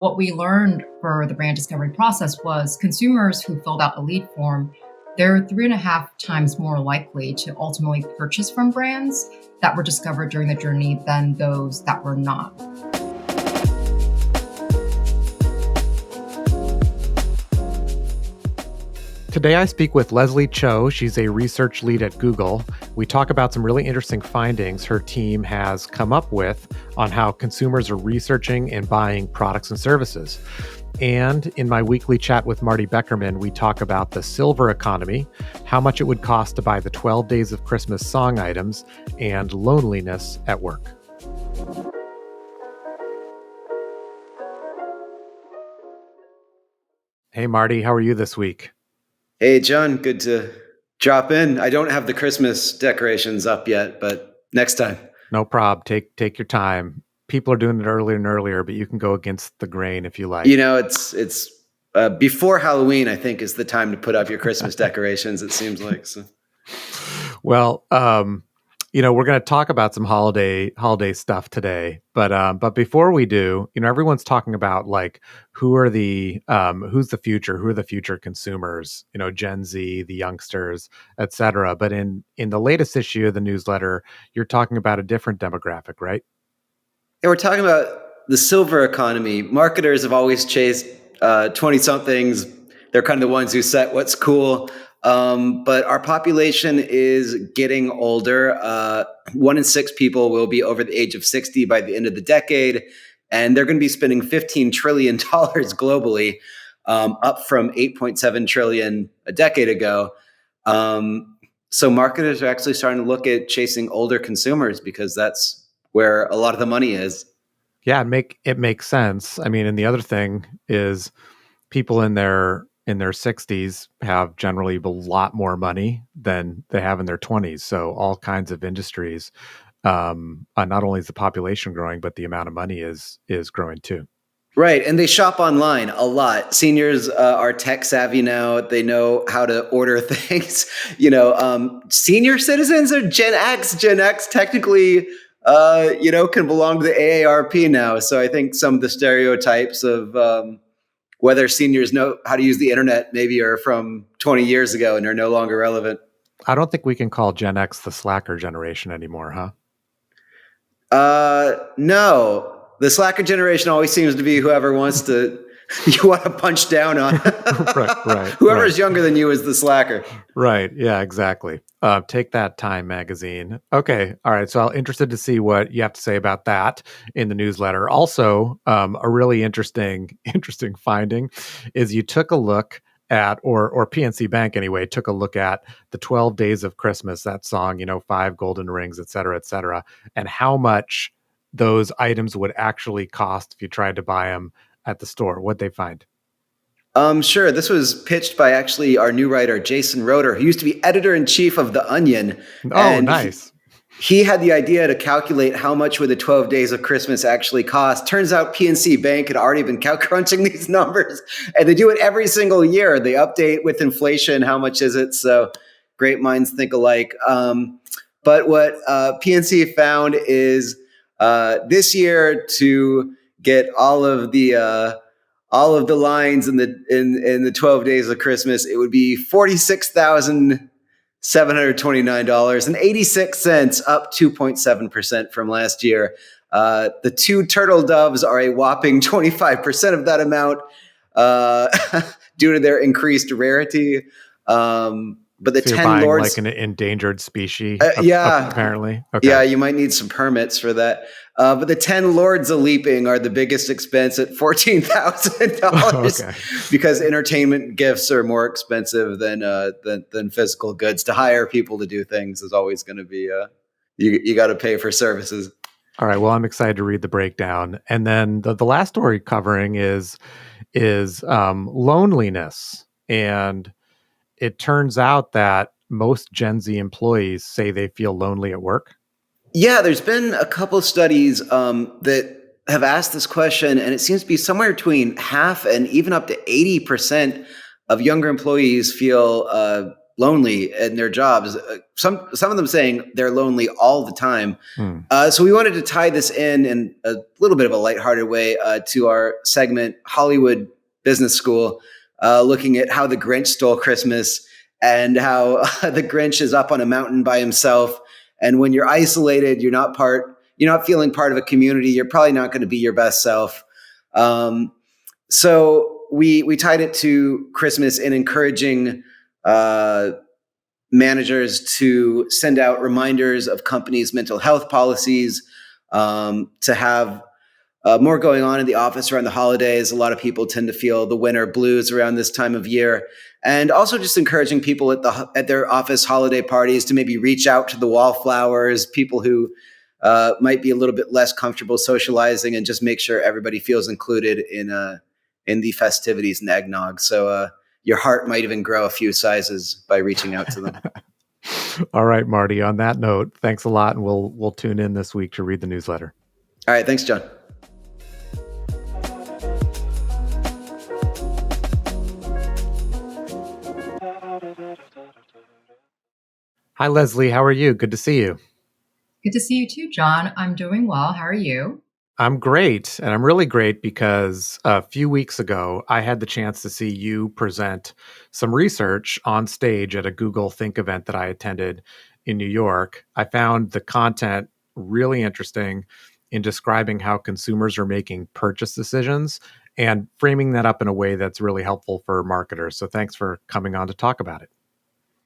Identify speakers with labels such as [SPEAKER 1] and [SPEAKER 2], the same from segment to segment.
[SPEAKER 1] What we learned for the brand discovery process was consumers who filled out the lead form, they're 3.5 times more likely to ultimately purchase from brands that were discovered during the journey than those that were not.
[SPEAKER 2] Today I speak with Lesley Chou. She's a research lead at Google. We talk about some really interesting findings her team has come up with on how consumers are researching and buying products and services. And in my weekly chat with Marty Beckerman, we talk about the silver economy, how much it would cost to buy the 12 Days of Christmas song items, and loneliness at work. Hey, Marty, how are you this week?
[SPEAKER 3] Hey, John, good to drop in. I don't have the Christmas decorations up yet, but next time.
[SPEAKER 2] No prob. Take your time. People are doing it earlier and earlier, but you can go against the grain if you like.
[SPEAKER 3] You know, it's before Halloween, I think, is the time to put up your Christmas decorations, it seems like. So.
[SPEAKER 2] Well, we're going to talk about some holiday stuff today, but before we do, everyone's talking about like who's the future, who are the future consumers, Gen Z, the youngsters, etc. But in the latest issue of the newsletter, you're talking about a different demographic, right?
[SPEAKER 3] Yeah, we're talking about the silver economy. Marketers have always chased 20-somethings. They're kind of the ones who set what's cool. But our population is getting older. 1 in 6 people will be over the age of 60 by the end of the decade, and they're going to be spending $15 trillion globally, up from $8.7 trillion a decade ago. So marketers are actually starting to look at chasing older consumers because that's where a lot of the money is.
[SPEAKER 2] Yeah, it makes sense. I mean, and the other thing is people in their 60s have generally a lot more money than they have in their 20s. So all kinds of industries, not only is the population growing, but the amount of money is growing too.
[SPEAKER 3] Right. And they shop online a lot. Seniors are tech savvy now. They know how to order things. Senior citizens are Gen X. Gen X technically, can belong to the AARP now. So I think some of the stereotypes of whether seniors know how to use the internet maybe are from 20 years ago and are no longer relevant.
[SPEAKER 2] I don't think we can call Gen X the slacker generation anymore, huh?
[SPEAKER 3] No. The slacker generation always seems to be whoever wants to, you want to punch down on.
[SPEAKER 2] Right.
[SPEAKER 3] Whoever's younger than you is the slacker.
[SPEAKER 2] Right. Yeah, exactly. Take that, Time magazine. Okay. All right. So I'm interested to see what you have to say about that in the newsletter. Also, a really interesting finding is you took a look at, or PNC Bank anyway, took a look at the 12 Days of Christmas, that song, 5 golden rings, et cetera, and how much those items would actually cost if you tried to buy them at the store. What'd they find?
[SPEAKER 3] Sure. This was pitched by actually our new writer, Jason Roeder, who used to be editor-in-chief of The Onion.
[SPEAKER 2] Oh, nice.
[SPEAKER 3] He had the idea to calculate how much would the 12 Days of Christmas actually cost. Turns out PNC Bank had already been crunching these numbers, and they do it every single year. They update with inflation, how much is it? So great minds think alike. But what PNC found is this year, to get all of the lines in the 12 Days of Christmas, it would be $46,729.86, up 2.7% from last year. The 2 turtle doves are a whopping 25% of that amount due to their increased rarity. But the
[SPEAKER 2] so
[SPEAKER 3] 10 lords,
[SPEAKER 2] like an endangered species, apparently.
[SPEAKER 3] Okay. Yeah, you might need some permits for that. But the 10 lords a leaping are the biggest expense at $14,000 because entertainment gifts are more expensive than physical goods. To hire people to do things is always going to be you got to pay for services.
[SPEAKER 2] All right. Well, I'm excited to read the breakdown, and then the last story covering is loneliness. And it turns out that most Gen Z employees say they feel lonely at work.
[SPEAKER 3] Yeah, there's been a couple of studies that have asked this question, and it seems to be somewhere between half and even up to 80% of younger employees feel lonely in their jobs. Some of them saying they're lonely all the time.
[SPEAKER 2] Hmm.
[SPEAKER 3] So we wanted to tie this in a little bit of a lighthearted way to our segment, Hollywood Business School, looking at how the Grinch stole Christmas and how the Grinch is up on a mountain by himself. And when you're isolated, you're not feeling part of a community. You're probably not going to be your best self. So we tied it to Christmas in encouraging managers to send out reminders of companies' mental health policies, to have more going on in the office around the holidays. A lot of people tend to feel the winter blues around this time of year. And also just encouraging people at their office holiday parties to maybe reach out to the wallflowers, people who might be a little bit less comfortable socializing, and just make sure everybody feels included in the festivities and eggnog. So your heart might even grow a few sizes by reaching out to them.
[SPEAKER 2] All right, Marty, on that note, thanks a lot. And we'll tune in this week to read the newsletter.
[SPEAKER 3] All right. Thanks, John.
[SPEAKER 2] Hi, Lesley. How are you? Good to see you.
[SPEAKER 1] Good to see you too, John. I'm doing well. How are you?
[SPEAKER 2] I'm great. And I'm really great because a few weeks ago, I had the chance to see you present some research on stage at a Google Think event that I attended in New York. I found the content really interesting in describing how consumers are making purchase decisions and framing that up in a way that's really helpful for marketers. So thanks for coming on to talk about it.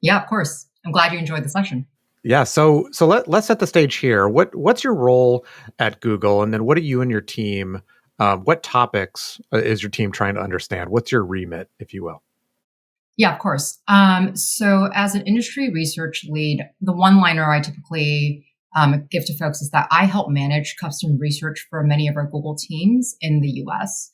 [SPEAKER 1] Yeah, of course. I'm glad you enjoyed the session.
[SPEAKER 2] Yeah, so let's set the stage here. What's your role at Google, and then what are you and your team? What topics is your team trying to understand? What's your remit, if you will?
[SPEAKER 1] Yeah, of course. So as an industry research lead, the one-liner I typically give to folks is that I help manage custom research for many of our Google teams in the US.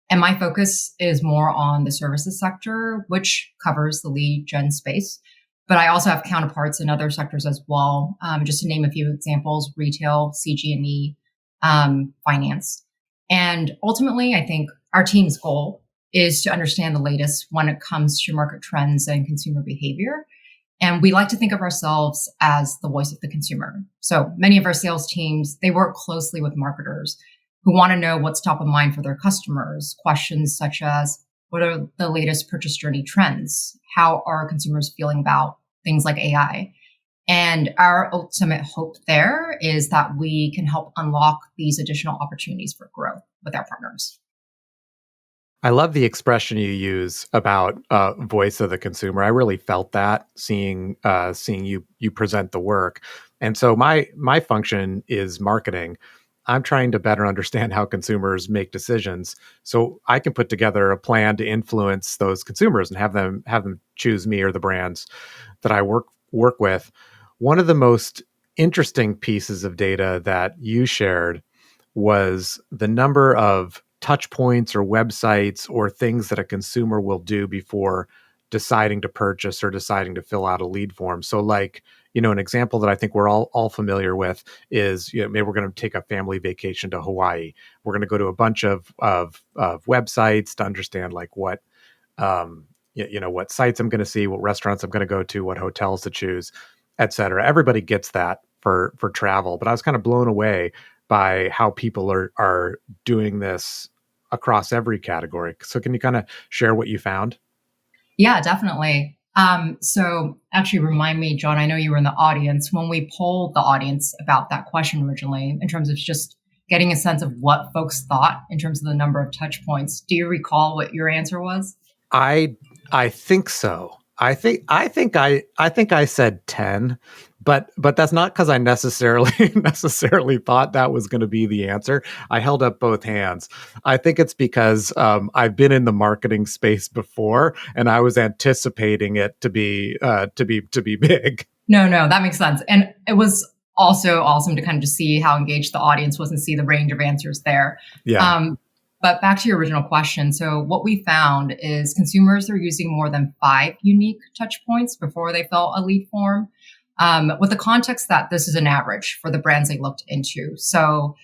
[SPEAKER 1] And my focus is more on the services sector, which covers the lead gen space. But I also have counterparts in other sectors as well. Just to name a few examples: retail, CG&E, finance. And ultimately, I think our team's goal is to understand the latest when it comes to market trends and consumer behavior. And we like to think of ourselves as the voice of the consumer. So many of our sales teams, they work closely with marketers who want to know what's top of mind for their customers. Questions such as, what are the latest purchase journey trends? How are consumers feeling about things like AI? And our ultimate hope there is that we can help unlock these additional opportunities for growth with our partners.
[SPEAKER 2] I love the expression you use about voice of the consumer. I really felt that seeing you present the work. And so my function is marketing. I'm trying to better understand how consumers make decisions, so I can put together a plan to influence those consumers and have them choose me or the brands that I work with. One of the most interesting pieces of data that you shared was the number of touch points or websites or things that a consumer will do before deciding to purchase or deciding to fill out a lead form. So like, an example that I think we're all familiar with is, maybe we're going to take a family vacation to Hawaii. We're going to go to a bunch of websites to understand like what, what sites I'm going to see, what restaurants I'm going to go to, what hotels to choose, et cetera. Everybody gets that for travel, but I was kind of blown away by how people are doing this across every category. So can you kind of share what you found?
[SPEAKER 1] Yeah, definitely. So actually remind me, John, I know you were in the audience when we polled the audience about that question originally, in terms of just getting a sense of what folks thought in terms of the number of touch points. Do you recall what your answer was?
[SPEAKER 2] I think so. I think I said 10, but that's not because I necessarily thought that was going to be the answer. I held up both hands. I think it's because I've been in the marketing space before, and I was anticipating it to be big.
[SPEAKER 1] No, that makes sense. And it was also awesome to kind of just see how engaged the audience was and see the range of answers there.
[SPEAKER 2] Yeah.
[SPEAKER 1] But back to your original question. So what we found is consumers are using more than 5 unique touch points before they fill a lead form, with the context that this is an average for the brands they looked into. So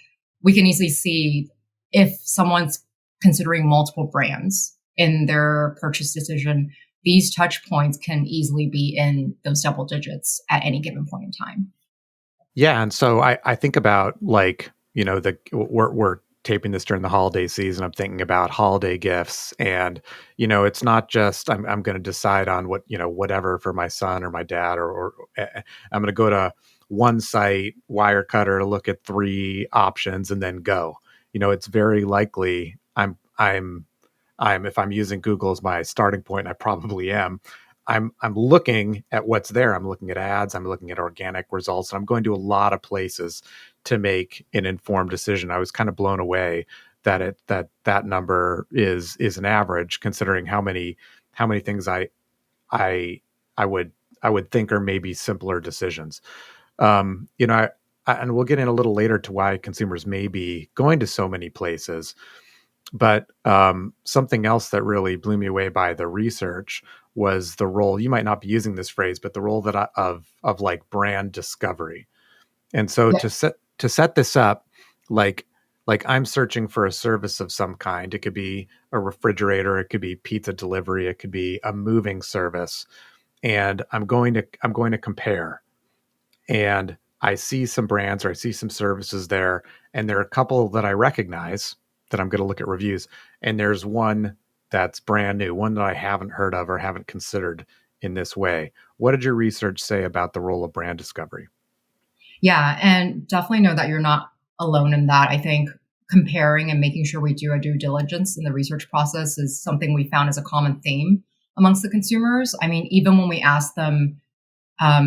[SPEAKER 1] we can easily see if someone's considering multiple brands in their purchase decision, these touch points can easily be in those double digits at any given point in time.
[SPEAKER 2] Yeah, and so I think about like, we're taping this during the holiday season. I'm thinking about holiday gifts, and it's not just I'm going to decide on what whatever for my son or my dad, or I'm going to go to one site Wirecutter to look at three options and then go. It's very likely I'm if I'm using Google as my starting point, I probably am. I'm looking at what's there. I'm looking at ads. I'm looking at organic results. And I'm going to a lot of places to make an informed decision. I was kind of blown away that that number is an average, considering how many things I I would I would think are maybe simpler decisions. And we'll get in a little later to why consumers may be going to so many places. But something else that really blew me away by the research was the role. You might not be using this phrase, but the role of like brand discovery. And so
[SPEAKER 1] Yeah.
[SPEAKER 2] to set this up, like I'm searching for a service of some kind. It could be a refrigerator, it could be pizza delivery, it could be a moving service, and I'm going to compare, and I see some brands or I see some services there, and there are a couple that I recognize that I'm going to look at reviews, and there's one that's brand new, one that I haven't heard of or haven't considered in this way. What did your research say about the role of brand discovery?
[SPEAKER 1] Yeah, and definitely know that you're not alone in that. I think comparing and making sure we do our due diligence in the research process is something we found as a common theme amongst the consumers. I mean, even when we ask them,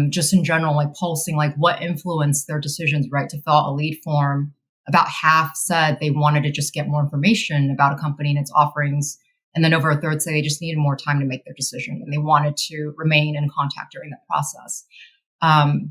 [SPEAKER 1] just in general, like pulsing, like what influenced their decisions, right, to fill out a lead form, about half said they wanted to just get more information about a company and its offerings. And then over a third say they just needed more time to make their decision and they wanted to remain in contact during that process.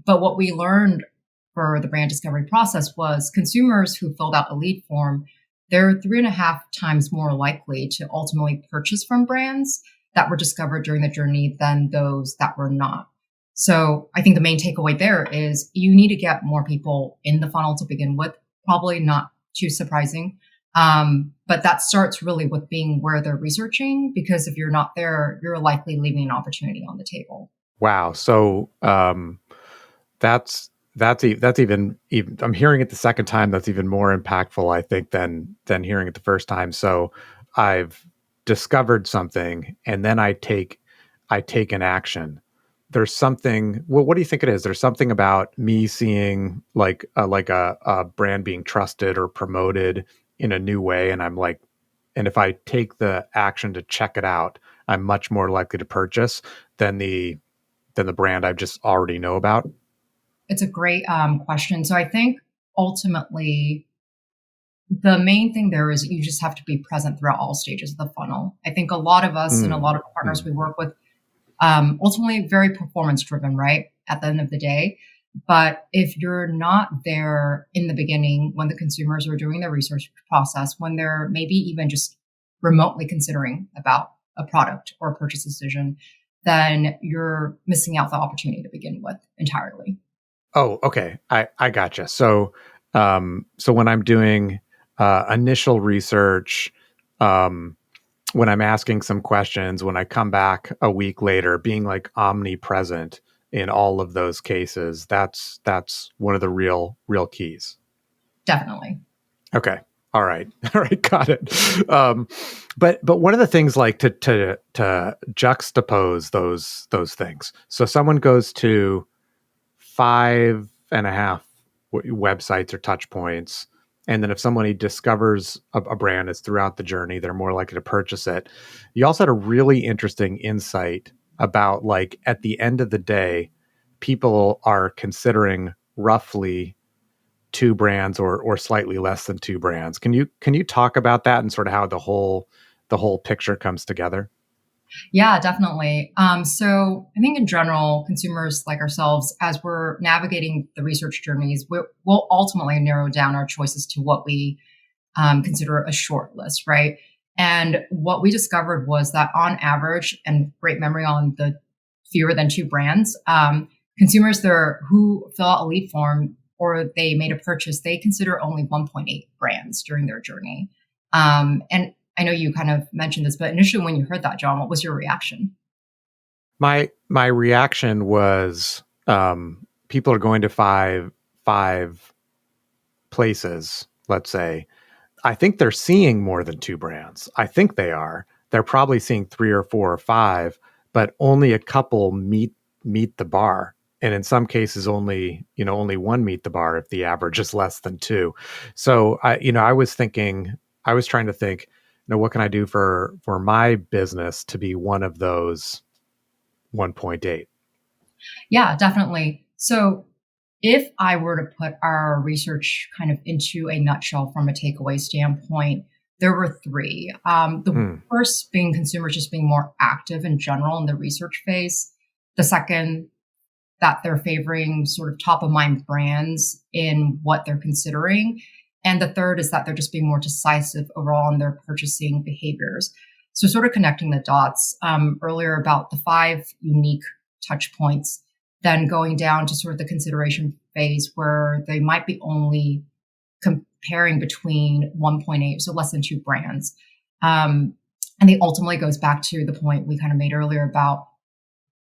[SPEAKER 1] But what we learned for the brand discovery process was consumers who filled out a lead form, they're 3.5 times more likely to ultimately purchase from brands that were discovered during the journey than those that were not. So I think the main takeaway there is you need to get more people in the funnel to begin with. Probably not too surprising. But that starts really with being where they're researching, because if you're not there, you're likely leaving an opportunity on the table.
[SPEAKER 2] Wow. So that's even I'm hearing it the second time. That's even more impactful, I think, than hearing it the first time. So I've discovered something, and then I take an action. There's something. Well, what do you think it is? There's something about me seeing like a brand being trusted or promoted in a new way, and I'm like, and if I take the action to check it out, I'm much more likely to purchase than the brand I just already know about.
[SPEAKER 1] It's a great question. So I think ultimately the main thing there is you just have to be present throughout all stages of the funnel. I think a lot of us and a
[SPEAKER 2] Mm,
[SPEAKER 1] lot of partners
[SPEAKER 2] mm.
[SPEAKER 1] we work with ultimately very performance driven, right? At the end of the day. But if you're not there in the beginning, when the consumers are doing their research process, when they're maybe even just remotely considering about a product or a purchase decision, then you're missing out the opportunity to begin with entirely.
[SPEAKER 2] Oh, okay. I gotcha. So when I'm doing initial research, um, when I'm asking some questions, when I come back a week later, being like omnipresent in all of those cases, that's one of the real keys.
[SPEAKER 1] Definitely.
[SPEAKER 2] Okay. All right. All right. Got it. But one of the things, like to juxtapose those things. So someone goes to five and a half websites or touch points. And then if somebody discovers a brand that's throughout the journey, they're more likely to purchase it. You also had a really interesting insight about, like, at the end of the day, people are considering roughly two brands or slightly less than two brands. Can you talk about that and sort of how the whole picture comes together?
[SPEAKER 1] Yeah, definitely. So I think in general, consumers like ourselves, as we're navigating the research journeys, we'll ultimately narrow down our choices to what we consider a short list, right? And what we discovered was that on average, and great memory on the fewer than two brands, consumers there who fill out a lead form or they made a purchase, they consider only 1.8 brands during their journey. And I know you kind of mentioned this, but initially when you heard that, John, what was your reaction?
[SPEAKER 2] My reaction was people are going to five places, let's say. I think they're seeing more than two brands. I think they are. They're probably seeing three or four or five, but only a couple meet the bar. And in some cases only one meet the bar if the average is less than two. So I was thinking, I was trying to think, what can I do for my business to be one of those 1.8?
[SPEAKER 1] Yeah, definitely. So if I were to put our research kind of into a nutshell from a takeaway standpoint, there were three. The
[SPEAKER 2] Hmm.
[SPEAKER 1] first being consumers just being more active in general in the research phase. The second, that they're favoring sort of top of mind brands in what they're considering. And the third is that they're just being more decisive overall in their purchasing behaviors. So, sort of connecting the dots earlier about the five unique touch points, then going down to sort of the consideration phase where they might be only comparing between 1.8, so less than two brands. And it ultimately goes back to the point we kind of made earlier about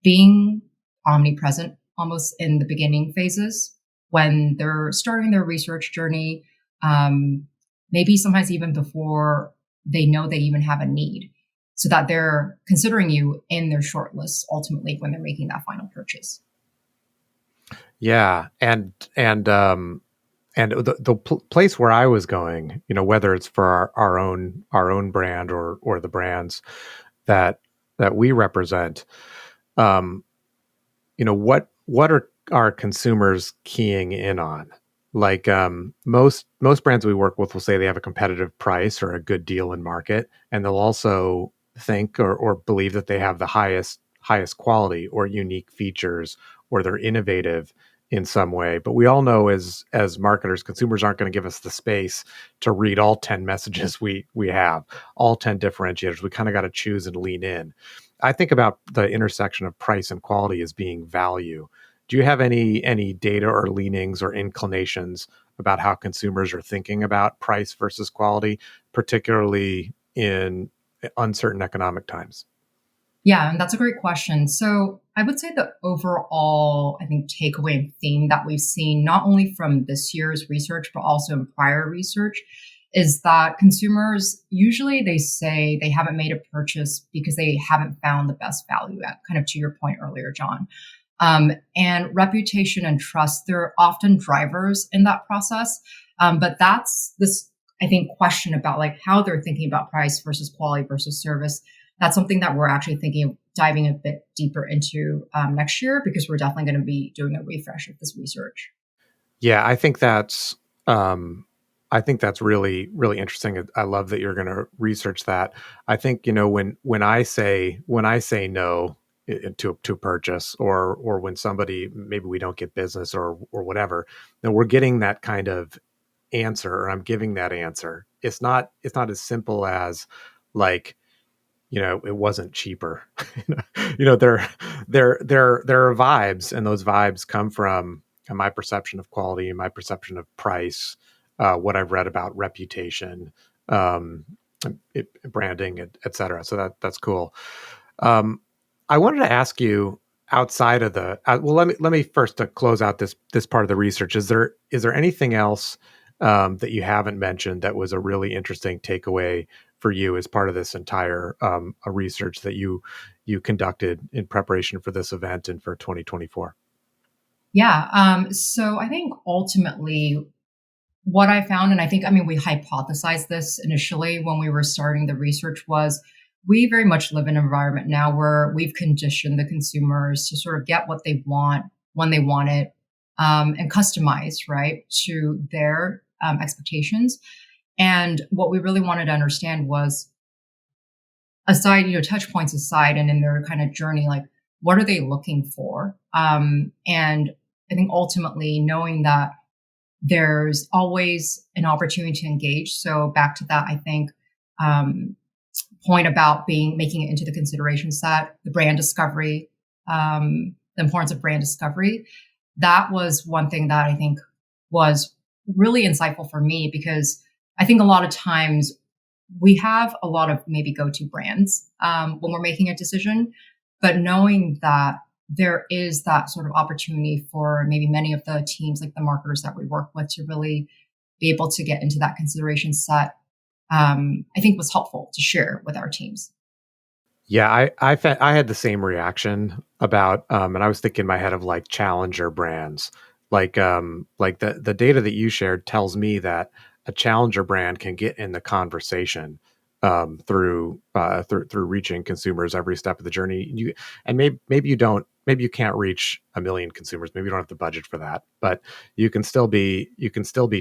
[SPEAKER 1] being omnipresent almost in the beginning phases when they're starting their research journey, um, maybe sometimes even before they know they even have a need, so that they're considering you in their shortlist ultimately when they're making that final purchase.
[SPEAKER 2] Yeah, and the place where I was going, whether it's for our own brand or the brands that we represent, um, what are our consumers keying in on? Like most brands we work with will say they have a competitive price or a good deal in market, and they'll also think or believe that they have the highest quality or unique features, or they're innovative in some way. But we all know as marketers, consumers aren't going to give us the space to read all 10 messages we have, all 10 differentiators. We kind of got to choose and lean in. I think about the intersection of price and quality as being value. Do you have any data or leanings or inclinations about how consumers are thinking about price versus quality, particularly in uncertain economic times?
[SPEAKER 1] Yeah, and that's a great question. So I would say the overall, I think, takeaway and theme that we've seen, not only from this year's research, but also in prior research, is that consumers usually they say they haven't made a purchase because they haven't found the best value at, kind of to your point earlier, John. And reputation and trust, they're often drivers in that process. But that's this, I think, question about like how they're thinking about price versus quality versus service. That's something that we're actually thinking of diving a bit deeper into next year because we're definitely going to be doing a refresh of this research.
[SPEAKER 2] Yeah, um, I think that's really really interesting. I love that you're going to research that. I think when I say no to a purchase, or when somebody, maybe we don't get business or whatever, then we're getting that kind of answer, or I'm giving that answer. It's not as simple as like, it wasn't cheaper. There are vibes, and those vibes come from my perception of quality and my perception of price, what I've read about reputation, um, branding, et cetera. So that's cool. Um, I wanted to ask you, outside of well, let me first, to close out this part of the research. Is there anything else that you haven't mentioned that was a really interesting takeaway for you as part of this entire research that you conducted in preparation for this event and for 2024?
[SPEAKER 1] Yeah. So I think ultimately what I found, and I think, I mean, we hypothesized this initially when we were starting the research, was we very much live in an environment now where we've conditioned the consumers to sort of get what they want when they want it, and customize, right, to their expectations. And what we really wanted to understand was, aside, touch points aside, and in their kind of journey, like what are they looking for? And I think ultimately knowing that there's always an opportunity to engage. So back to that, I think um, point about making it into the consideration set, the brand discovery, the importance of brand discovery. That was one thing that I think was really insightful for me because I think a lot of times we have a lot of maybe go-to brands when we're making a decision, but knowing that there is that sort of opportunity for maybe many of the teams, like the marketers that we work with, to really be able to get into that consideration set, I think was helpful to share with our teams.
[SPEAKER 2] Yeah, I had the same reaction about, and I was thinking in my head of like challenger brands, like the data that you shared tells me that a challenger brand can get in the conversation through reaching consumers every step of the journey. And maybe you can't reach a million consumers, maybe you don't have the budget for that, but you can still be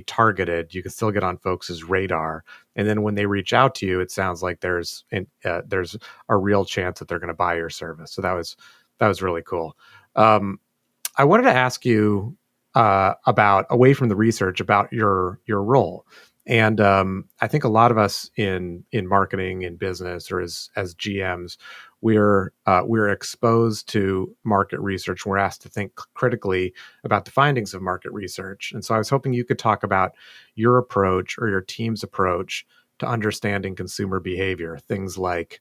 [SPEAKER 2] targeted, you can still get on folks' radar, and then when they reach out to you, it sounds like there's a real chance that they're going to buy your service. So that was really cool. I wanted to ask you about, away from the research, about your role. And I think a lot of us in marketing, in business, or as GMs, we're exposed to market research. We're asked to think critically about the findings of market research. And so I was hoping you could talk about your approach or your team's approach to understanding consumer behavior. Things like,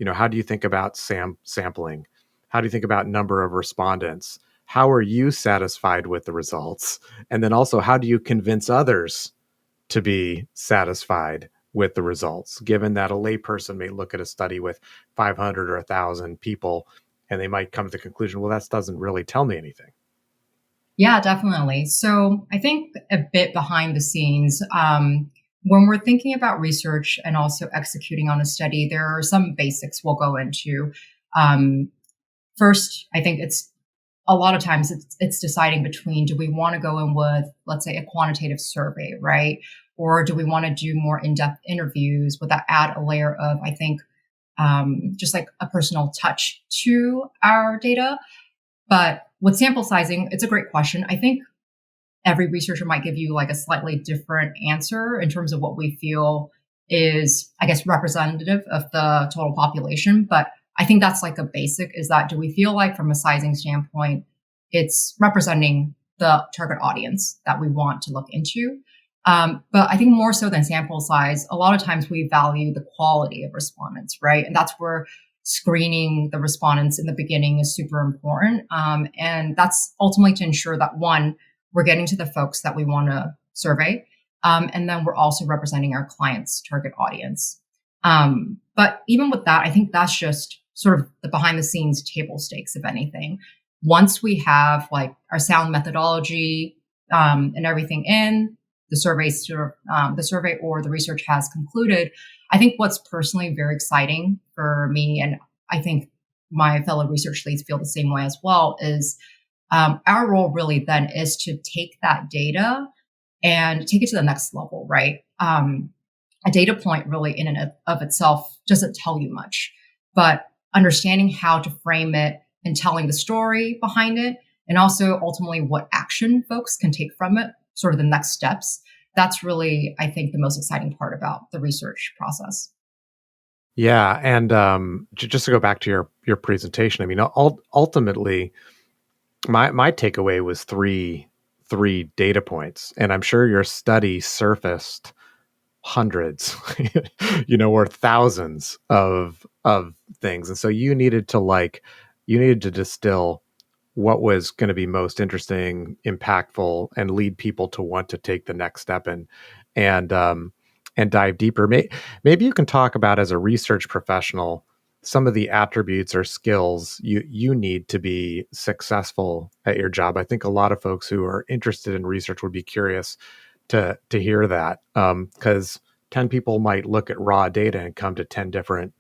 [SPEAKER 2] how do you think about sampling? How do you think about number of respondents? How are you satisfied with the results? And then also, how do you convince others to be satisfied with the results, given that a layperson may look at a study with 500 or 1,000 people and they might come to the conclusion, well, that doesn't really tell me anything.
[SPEAKER 1] Yeah, definitely. So I think a bit behind the scenes, when we're thinking about research and also executing on a study, there are some basics we'll go into. Um, First, I think it's a lot of times it's deciding between, do we want to go in with, let's say, a quantitative survey, right? Or do we want to do more in-depth interviews? Would that add a layer of, I think, just like a personal touch to our data? But with sample sizing, it's a great question. I think every researcher might give you like a slightly different answer in terms of what we feel is, I guess, representative of the total population. But I think that's like a basic, is that, do we feel like from a sizing standpoint, it's representing the target audience that we want to look into? But I think more so than sample size, a lot of times we value the quality of respondents, right? And that's where screening the respondents in the beginning is super important. And that's ultimately to ensure that, one, we're getting to the folks that we want to survey. And then we're also representing our clients' target audience. But even with that, I think that's just sort of the behind the scenes table stakes, if anything. Once we have like our sound methodology and everything in, the survey or the research has concluded, I think what's personally very exciting for me, and I think my fellow research leads feel the same way as well, is our role really then is to take that data and take it to the next level, right? A data point really in and of itself doesn't tell you much, but understanding how to frame it and telling the story behind it, and also ultimately what action folks can take from it, sort of the next steps. That's really, I think, the most exciting part about the research process.
[SPEAKER 2] Yeah, and just to go back to your presentation, I mean, ultimately, my takeaway was three data points, and I'm sure your study surfaced hundreds, or thousands of things, and so you needed to distill what was going to be most interesting, impactful, and lead people to want to take the next step and and dive deeper. Maybe you can talk about, as a research professional, some of the attributes or skills you need to be successful at your job. I think a lot of folks who are interested in research would be curious to hear that, because 10 people might look at raw data and come to 10 different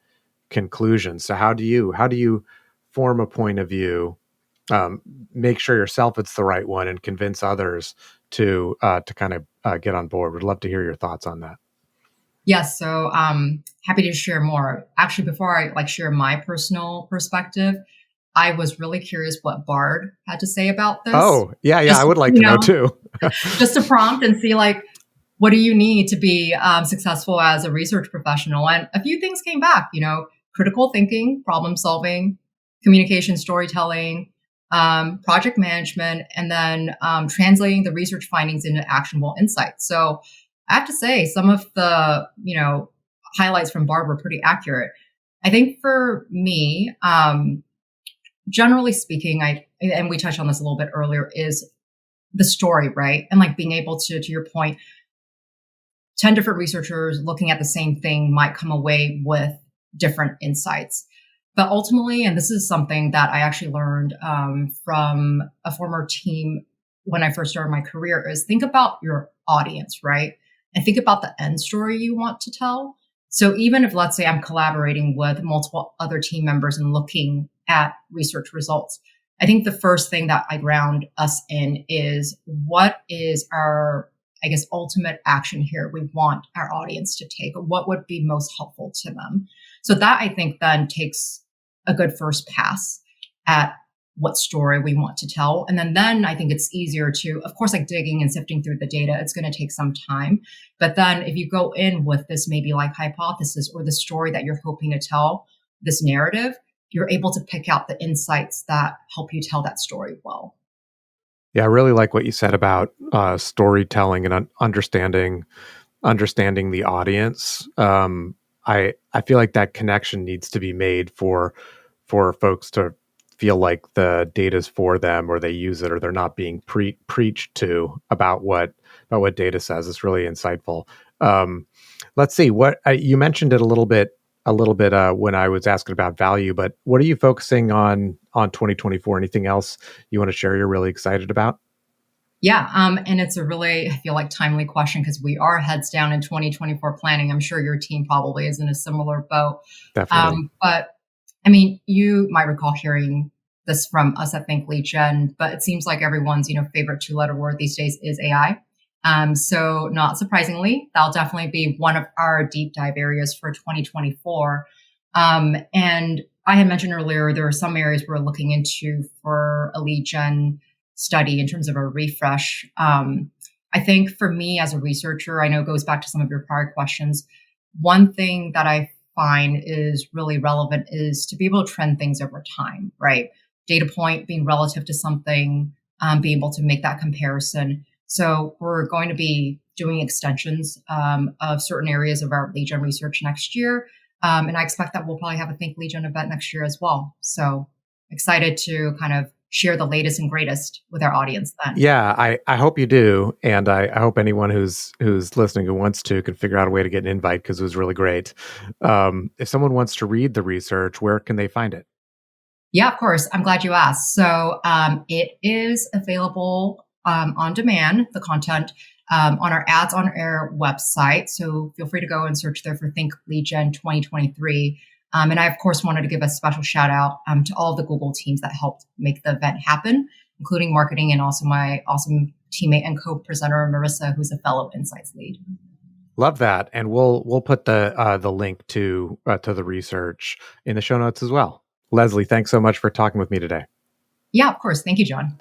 [SPEAKER 2] conclusions. So how do you form a point of view, make sure yourself it's the right one, and convince others to kind of get on board? Would love to hear your thoughts on that.
[SPEAKER 1] Yes, so happy to share more. Actually, before I share my personal perspective, I was really curious what Bard had to say about this.
[SPEAKER 2] Oh, yeah, I
[SPEAKER 1] Just,
[SPEAKER 2] would like to know too.
[SPEAKER 1] just to prompt and see what do you need to be successful as a research professional? And a few things came back, critical thinking, problem solving, communication, storytelling, project management, and then translating the research findings into actionable insights. So I have to say, some of the, highlights from Bard were pretty accurate. I think for me, generally speaking, and we touched on this a little bit earlier, is the story, right? And like being able to your point, 10 different researchers looking at the same thing might come away with different insights. But ultimately, and this is something that I actually learned from a former team when I first started my career, is think about your audience, right? And think about the end story you want to tell. So even if, let's say, I'm collaborating with multiple other team members and looking at research results, I think the first thing that I ground us in is what is our, I guess, ultimate action here we want our audience to take? What would be most helpful to them? So that, I think, then takes a good first pass at what story we want to tell. And then I think it's easier to, of course, like digging and sifting through the data, it's going to take some time. But then if you go in with this maybe like hypothesis or the story that you're hoping to tell, this narrative, you're able to pick out the insights that help you tell that story well.
[SPEAKER 2] Yeah, I really like what you said about storytelling and understanding the audience. I feel like that connection needs to be made for folks to feel like the data's for them, or they use it, or they're not being preached to about what data says. It's really insightful. Let's see what you mentioned it a little bit when I was asking about value, but what are you focusing on 2024? Anything else you want to share you're really excited about?
[SPEAKER 1] Yeah, and it's a really, I feel like, timely question because we are heads down in 2024 planning. I'm sure your team probably is in a similar boat.
[SPEAKER 2] Definitely.
[SPEAKER 1] But I mean, you might recall hearing this from us at Think Lead Gen, but it seems like everyone's, favorite two-letter word these days is AI. So not surprisingly, that'll definitely be one of our deep dive areas for 2024. And I had mentioned earlier, there are some areas we're looking into for a lead gen study in terms of a refresh. I think for me as a researcher, I know it goes back to some of your prior questions. One thing that I find is really relevant is to be able to trend things over time, right? Data point being relative to something, being able to make that comparison. So we're going to be doing extensions of certain areas of our lead gen research next year. And I expect that we'll probably have a Think Lead Gen event next year as well. So excited to kind of share the latest and greatest with our audience then.
[SPEAKER 2] Yeah, I hope you do. And I hope anyone who's listening who wants to can figure out a way to get an invite because it was really great. If someone wants to read the research, where can they find it?
[SPEAKER 1] Yeah, of course. I'm glad you asked. So it is available on demand, the content on our Ads on Air website. So feel free to go and search there for Think Lead Gen 2023. And I, of course, wanted to give a special shout out to all of the Google teams that helped make the event happen, including marketing and also my awesome teammate and co-presenter, Marissa, who's a fellow Insights lead.
[SPEAKER 2] Love that. And we'll put the link to the research in the show notes as well. Lesley, thanks so much for talking with me today.
[SPEAKER 1] Yeah, of course. Thank you, John.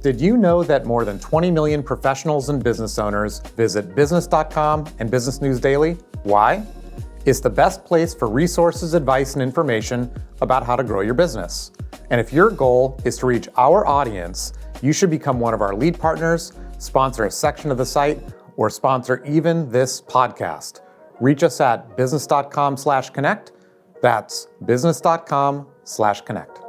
[SPEAKER 2] Did you know that more than 20 million professionals and business owners visit business.com and Business News Daily? Why? It's the best place for resources, advice, and information about how to grow your business. And if your goal is to reach our audience, you should become one of our lead partners, sponsor a section of the site, or sponsor even this podcast. Reach us at business.com/connect. That's business.com/connect.